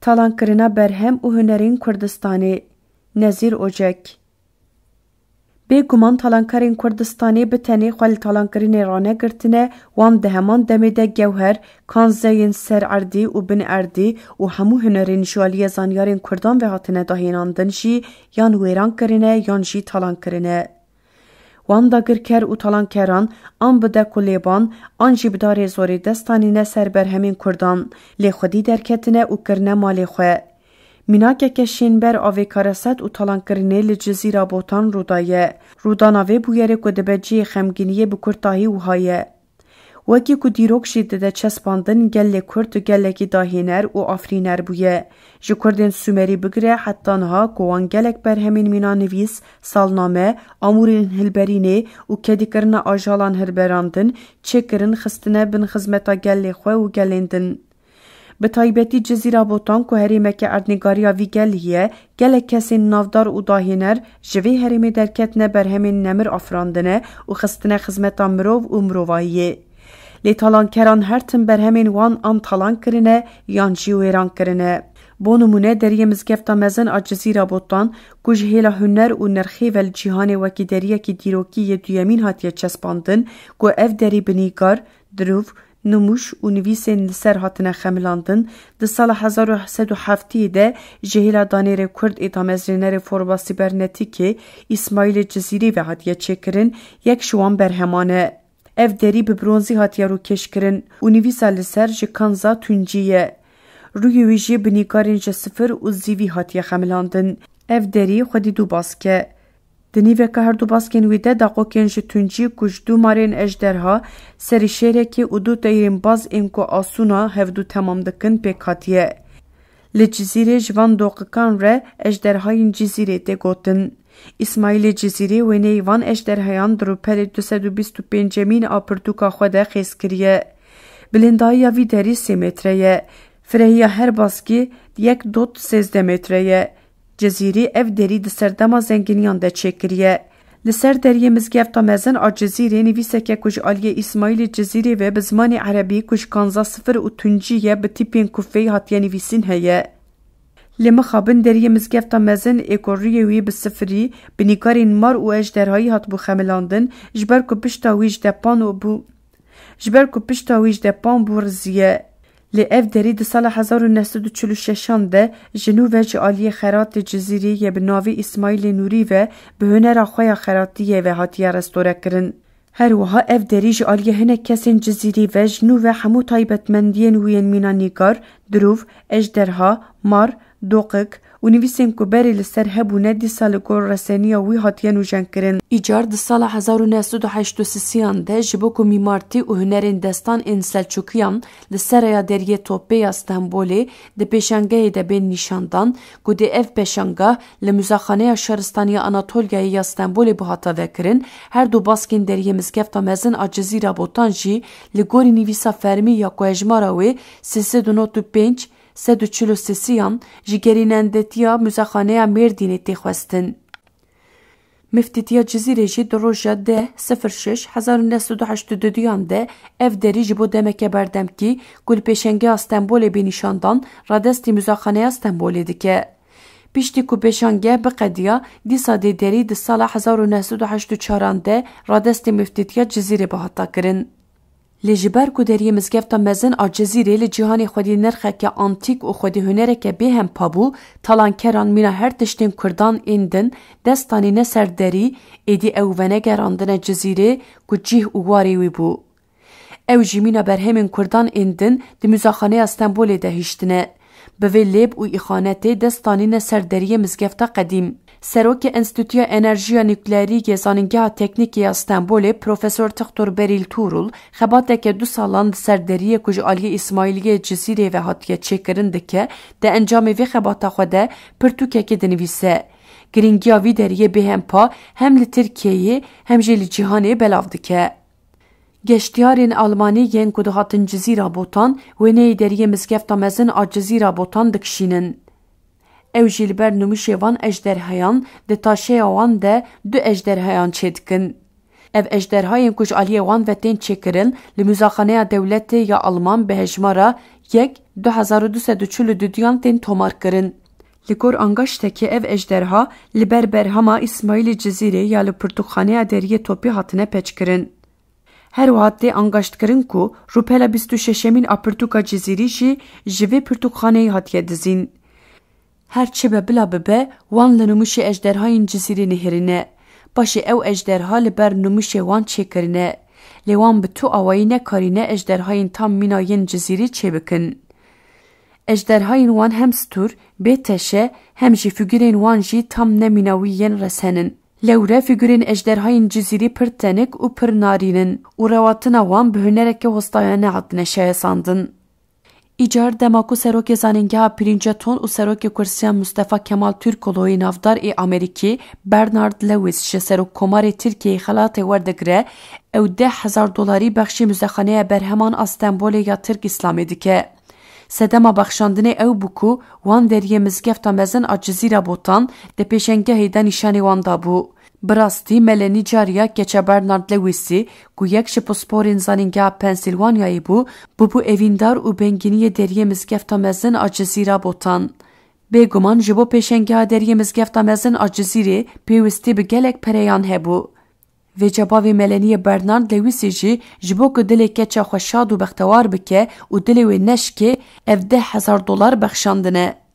تالانکرنا برهم و هنرین کردستانی نظیر اوجک بگمان تالانکرین کردستانی بتنی خال تالانکرین رانه گرتنه وان دهمان دمیده گوهر کانزین سر اردی و بن اردی و همو هنرین جوالی زانیارین کردان و هاتنه داهیناندن جی یان ویران کرنه یان جی تالانکرنه. وان دا گرکر و تالانکران آن بده کلیبان آن جی بدار زوری دستانینه سر بر همین کردان لی خودی درکتنه و کرنه مالی خواه. میناکه کشین بر آوی کارست و تالانکرنه لجزیره بوتان رودایه. روداناوی بویره کده جی خمگینیه بکرتاهی و هایه. وکی که دیروک شیده چسباندن گل کرد و گلکی داهینر و آفرینر بویه. جو کردین سومری بگره حتی نها گوان گلک بر همین مینا نویس، سالنامه، آمورین هلبرینه و کدی کرن آجالان هربراندن چه کرن خستنه بن خزمتا گل خواه و گلندن. به طایبتی جزیره بوتان که هریمه که اردنگاریا وی گلیه گلک کسی نافدار و داهینر جوی هریمه درکتنه بر همین نمر آفراندنه و خستنه خزمتا مروو و مروواییه. لی تالانکران هر تن بر همین وان آن تالان کرنه یان جی ویران کرنه. بو نمونه دریه مزگفتا مزن آ جزیره بوتان کج هیلا هنر و نرخی ول جیهان وکی دریه کی دیروکی دویمین هاتیه چسباندن گو اف دری بنیگار دروف نموش و نویسین لسر هاتنه خملاندن ده سال 1807 ده جهیلا دانیر کرد ایتامزرینر فوربا سیبرنتیکی اسماعیل جزیری و هاتیه چکرن یک شوان برهمانه. اف دری به برونزی هاتیه رو کش کرن و نویسا لسر جکانزا تونجیه. روی ویجی بنیکارین جسفر و زیوی هاتیه خملاندن. اف دری خودی دو باسکه. دنیوه که هر دو باسکین ویده داقوکین جتونجی کش دو مارین اجدرها سری شیره که و دو تایرین باز اینکو آسونا هفدو تمام دکن پیک هاتیه. لجزیره جوان دوقکان ره اجدرهاین جزیره ده گوتن. اسماعیل جزیره و نیوان اجدرهایان دروپل 225 مین آپرتوکا خوده خیز کریه. بلندایی وی دری 3 متره. فرهیا هر باسکی 1.13 متره. جزیره اف دری ده سردما زنگینیان ده چکریه. لسر دریه مزگفتا مزن آ جزیره نویسه که کج آلیه اسماعیل جزیره و بزمان عربی کج کانزا صفر و تنجیه به تیپین کفه هاتیه نویسین هیه. لما خابن دریه مزگفتا مزن اکوریه وی بسفری بنیکارین مار و اجدرهایی هات بو خملاندن جبر کو پشتا ویج ده پان بو رزیه. لی اف دری ده سال 1946 ده جنو و جعالی خیرات جزیری یه بناوی اسماعیل نوری و به هنر خواه خیراتیه و هاتیه رستوره کرن. هر وها اف دری جعالی هنه کسین جزیری و جنو و همو طایبت مندین وین مینا نیگار، دروف، اجدرها، مار، دوقک و نویسین که بری لسر هبونه دی سال گور رسانیا وی هاتیه نوجن کرن. ایجار ده سال 1938 ده جبو که میمارتی و هنرین دستان این سلچوکیان لسر یا دریه توپه استنبولی ده پیشنگه ده بین نشاندان که ده اف پیشنگه لمزاخانه شهرستانی آناتولیای استنبولی بحاتا وکرن هر دو باسکین دریه مزگفتا مزن آ جزیره بوتان جی لگوری نویسا فرمی یا که اجماراوی 395 143 جگرینندتیا مزاخانه مردینی تخواستن. مفتیتیا جزیره جی دروژه ده 06 1982 ده اف دری جبو دمکه بردم کی گل پیشنگه استنبول بینیشاندان رادستی مزاخانه استنبولی دکه. پیشتی کو پیشنگه بقدیا دیسا دی دری ده سال 1984 ده رادستی مفتیتیا جزیره بحطا کرن. لجبر کو دریه مزگفتا مزن آ جزیره لجیهانی خودی نرخه که آنتیک و خودی هنره که به هم پابو تالانکران مینا هر تشتین کردان ایندن دستانی نسر دری ایدی اوونه گراندن جزیره که جیه اوواری وی بو. او جیمینا بر همین کردان ایندن دی مزاخانه استنبول ده هشتنه. به وی لیب و ایخانته دستانی نسر دریه مزگفتا قدیم. سروک انستیتویا انرژیا نوکلری گزاننگاه تکنیکی استنبول پروفسور دکتر بریل تورول خباته که 2 سالان سردریه کج آلیه اسماعیلی جزیره و هاتیه چکرنده که ده انجام وی خباته خوده پرتوکه که دنویسه. گرینگیا وی دریه به هم پا هم لترکیه هم جلی جهانه بلاوده که. گشتیارین آلمانی ین کده هاتن جزیره بوتان و نی دریه مزگفتا مزن آ جزیره بوتان دکشینن. او جیلبر نموشه وان اجدرهایان ده تاشه وان ده 2 اجدرهایان چیدکن. ev ejderhayên ku ji aliyê wan ve tên çêkirin li muzakhaneya dewletê ya Alman bi hejmara 2242 tên tomarkirin. Li gor angaştekê ev ejderha li ber berhema İsmailê Cizîrê ya li pirtûkxaneya deriyê Topî hatine peçkirin. Her wiha tê angaştkirin ku rûpela 26 a pirtûka Cizîrî jî ji vê pirtûkxaneyê hatiye dizîn. Her çi be bila bibe wan li nûmişê ejderhayên Cizîrê nihêrine. Başê ew ejderha li ber nûmişê wan çêkirine. Lê wan bi tu awayî nekarîne ejderhayên tam mîna yên Cizîrî çêbikin. Ejderhayên wan hem stûr, bê teşe hem jî figürên wan jî tam nemîna wî yên resenin. Lewre figürên ejderhayên Cizîrî pir tenik û pir narînin û rewatina wan bi hunerekê hostayane hatine şayesandin. İcar dema ku serokê zanîngeha Pirînca Ton û serokê Kursiyan Mustafa Kemal Türkoğlu'yê navdar ê Amerîkî Bernard Lewis ji Serokkomarê Tirkiyeyê xelatê werdigire, ew $10,000 bexşî muzexaneya berheman a Stenbolê ya Tirk İslamê dike. Sedema bexşandinê ew bû ku wan deriyê mizgefta mezin a Cizîra Botan di pêşengehê de nîşanê wan dabû. Bi rastî Melanie cariya geçe Bernard Lewisî ku yek ji pisporên zanîngeha Pensilvanyayê bû, bû evîndar û bengîniyê deriyê mizgefta mezin a Cizîra Botan. Bêguman ji bo pêşengeha deriyê mizgefta mezin a Cizîrê pêwîstî bi gelek pereyan hebû. Vê cebavê Melanie Bernard Lewisî jî ji bo ku dilê keça xwe şad û bextewar bike û dilê wê neşkê ev $10,000 bexşandine.